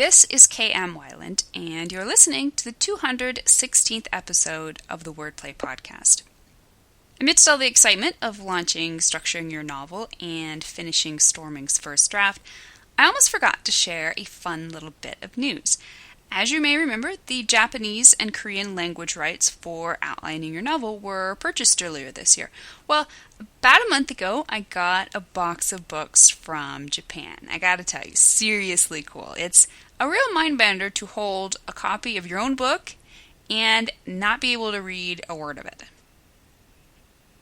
This is K.M. Weiland, and you're listening to the 216th episode of the Wordplay Podcast. Amidst all the excitement of launching Structuring Your Novel and finishing Storming's first draft, I almost forgot to share a fun little bit of news. As you may remember, the Japanese and Korean language rights for outlining your novel were purchased earlier this year. Well, about a month ago, I got a box of books from Japan. I gotta tell you, seriously cool. It's a real mind-bender to hold a copy of your own book and not be able to read a word of it.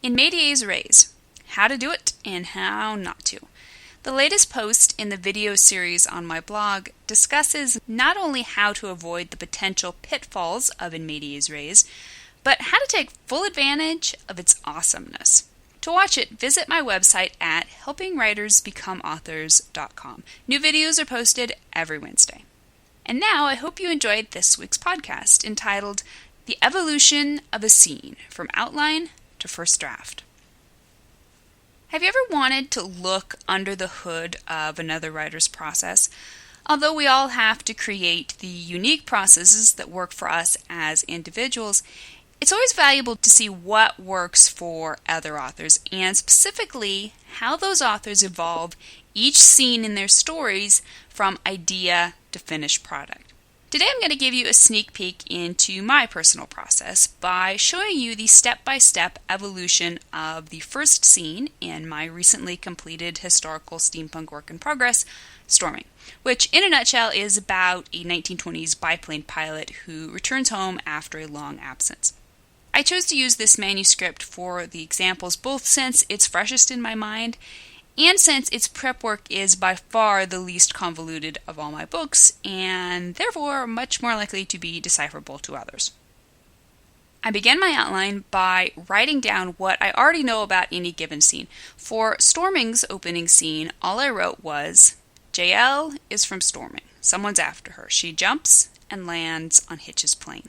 In Medias Res, how to do it and how not to. The latest post in the video series on my blog discusses not only how to avoid the potential pitfalls of In Medias Res, but how to take full advantage of its awesomeness. To watch it, visit my website at helpingwritersbecomeauthors.com. New videos are posted every Wednesday. And now I hope you enjoyed this week's podcast entitled The Evolution of a Scene, from Outline to First Draft. Have you ever wanted to look under the hood of another writer's process? Although we all have to create the unique processes that work for us as individuals, it's always valuable to see what works for other authors, and specifically how those authors evolve each scene in their stories from idea to finished product. Today I'm going to give you a sneak peek into my personal process by showing you the step-by-step evolution of the first scene in my recently completed historical steampunk work in progress, Storming, which in a nutshell is about a 1920s biplane pilot who returns home after a long absence. I chose to use this manuscript for the examples both since it's freshest in my mind and since its prep work is by far the least convoluted of all my books, and therefore much more likely to be decipherable to others. I began my outline by writing down what I already know about any given scene. For Storming's opening scene, all I wrote was, JL is from Storming. Someone's after her. She jumps and lands on Hitch's plane.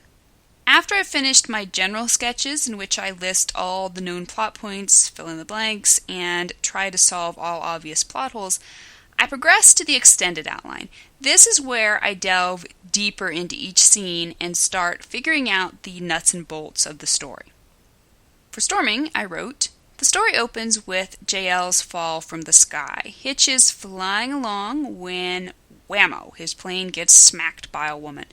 After I finished my general sketches, in which I list all the known plot points, fill in the blanks, and try to solve all obvious plot holes, I progressed to the extended outline. This is where I delve deeper into each scene and start figuring out the nuts and bolts of the story. For Storming, I wrote, the story opens with JL's fall from the sky. Hitch is flying along when, whammo, his plane gets smacked by a woman.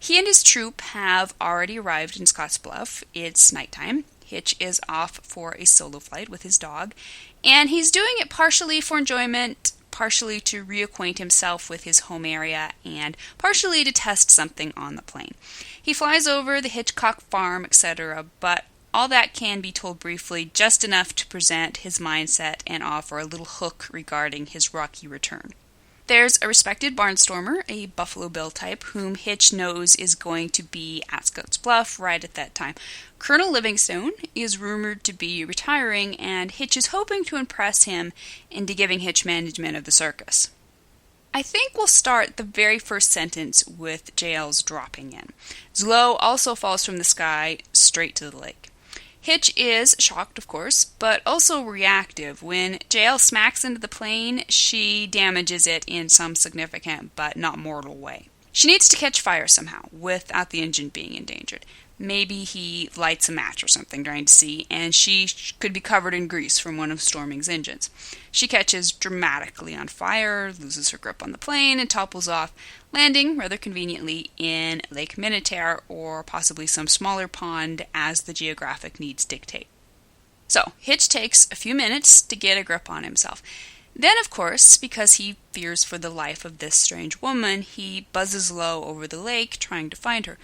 He and his troop have already arrived in Scottsbluff. It's nighttime. Hitch is off for a solo flight with his dog, and he's doing it partially for enjoyment, partially to reacquaint himself with his home area, and partially to test something on the plane. He flies over the Hitchcock farm, etc., but all that can be told briefly, just enough to present his mindset and offer a little hook regarding his rocky return. There's a respected barnstormer, a Buffalo Bill type, whom Hitch knows is going to be at Scottsbluff right at that time. Colonel Livingstone is rumored to be retiring, and Hitch is hoping to impress him into giving Hitch management of the circus. I think we'll start the very first sentence with JL's dropping in. Zlo also falls from the sky straight to the lake. Hitch is shocked, of course, but also reactive. When JL smacks into the plane, she damages it in some significant but not mortal way. She needs to catch fire somehow, without the engine being endangered. Maybe he lights a match or something trying to see, and she could be covered in grease from one of Storming's engines. She catches dramatically on fire, loses her grip on the plane, and topples off, landing rather conveniently in Lake Minotaur or possibly some smaller pond as the geographic needs dictate. So, Hitch takes a few minutes to get a grip on himself. Then, of course, because he fears for the life of this strange woman, he buzzes low over the lake trying to find her.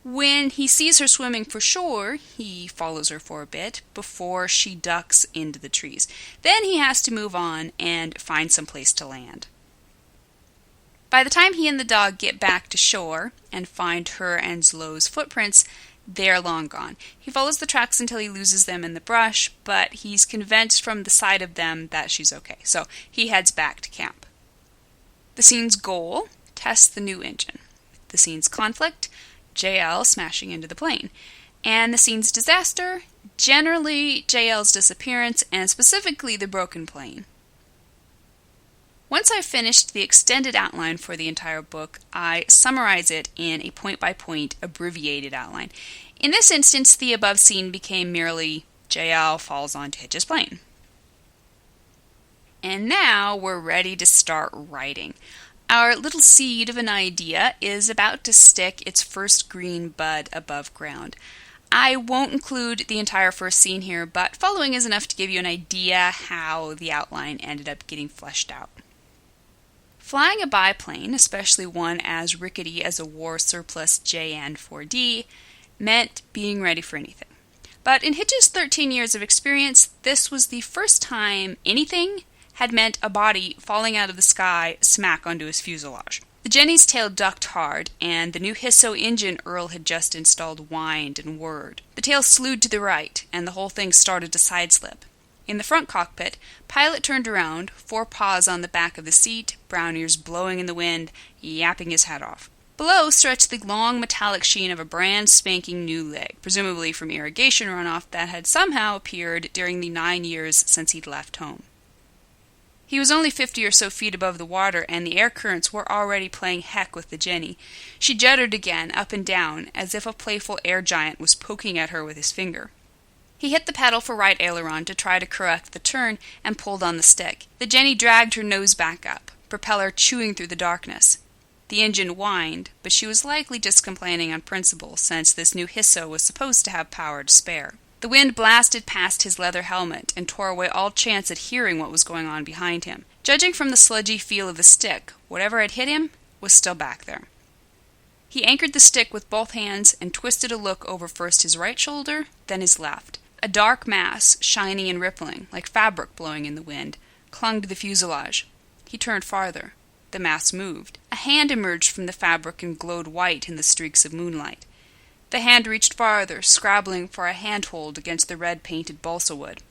When he sees her swimming for shore, he follows her for a bit before she ducks into the trees. Then he has to move on and find some place to land. By the time he and the dog get back to shore and find her and Zlo's footprints, they're long gone. He follows the tracks until he loses them in the brush, but he's convinced from the sight of them that she's okay, so he heads back to camp. The scene's goal, test the new engine. The scene's conflict, JL smashing into the plane. And the scene's disaster, generally JL's disappearance, and specifically the broken plane. Once I've finished the extended outline for the entire book, I summarize it in a point-by-point abbreviated outline. In this instance, the above scene became merely JL falls onto Hitch's plane. And now we're ready to start writing. Our little seed of an idea is about to stick its first green bud above ground. I won't include the entire first scene here, but following is enough to give you an idea how the outline ended up getting fleshed out. Flying a biplane, especially one as rickety as a war surplus JN-4D, meant being ready for anything. But in Hitch's 13 years of experience, this was the first time anything had meant a body falling out of the sky smack onto his fuselage. The Jenny's tail ducked hard, and the new Hisso engine Earl had just installed whined and whirred. The tail slewed to the right, and the whole thing started to sideslip. In the front cockpit, pilot turned around, 4 paws on the back of the seat, brown ears blowing in the wind, yapping his head off. Below stretched the long metallic sheen of a brand spanking new leg, presumably from irrigation runoff that had somehow appeared during the 9 years since he'd left home. He was only 50 or so feet above the water, and the air currents were already playing heck with the Jenny. She juddered again, up and down, as if a playful air giant was poking at her with his finger. He hit the pedal for right aileron to try to correct the turn and pulled on the stick. The Jenny dragged her nose back up, propeller chewing through the darkness. The engine whined, but she was likely just complaining on principle, since this new Hisso was supposed to have power to spare. The wind blasted past his leather helmet and tore away all chance at hearing what was going on behind him. Judging from the sludgy feel of the stick, whatever had hit him was still back there. He anchored the stick with both hands and twisted a look over first his right shoulder, then his left. A dark mass, shining and rippling, like fabric blowing in the wind, clung to the fuselage. He turned farther. The mass moved. A hand emerged from the fabric and glowed white in the streaks of moonlight. The hand reached farther, scrabbling for a handhold against the red-painted balsa wood.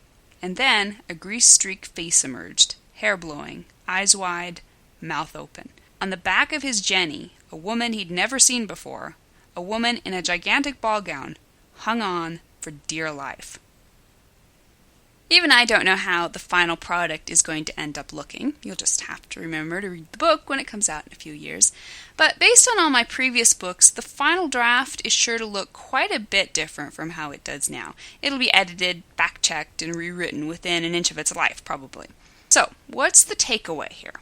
And then a grease-streaked face emerged, hair blowing, eyes wide, mouth open. On the back of his Jenny, a woman he'd never seen before, a woman in a gigantic ball gown, hung on for dear life. Even I don't know how the final product is going to end up looking. You'll just have to remember to read the book when it comes out in a few years. But based on all my previous books, the final draft is sure to look quite a bit different from how it does now. It'll be edited, back-checked, and rewritten within an inch of its life, probably. So, what's the takeaway here?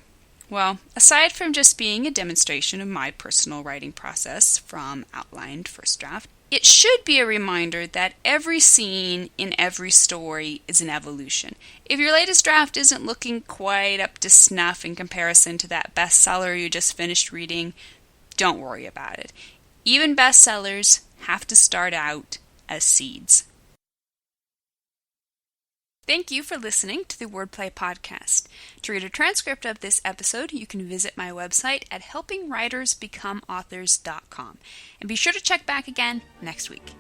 Well, aside from just being a demonstration of my personal writing process from outlined first draft, it should be a reminder that every scene in every story is an evolution. If your latest draft isn't looking quite up to snuff in comparison to that bestseller you just finished reading, don't worry about it. Even bestsellers have to start out as seeds. Thank you for listening to the Wordplay Podcast. To read a transcript of this episode, you can visit my website at helpingwritersbecomeauthors.com. And be sure to check back again next week.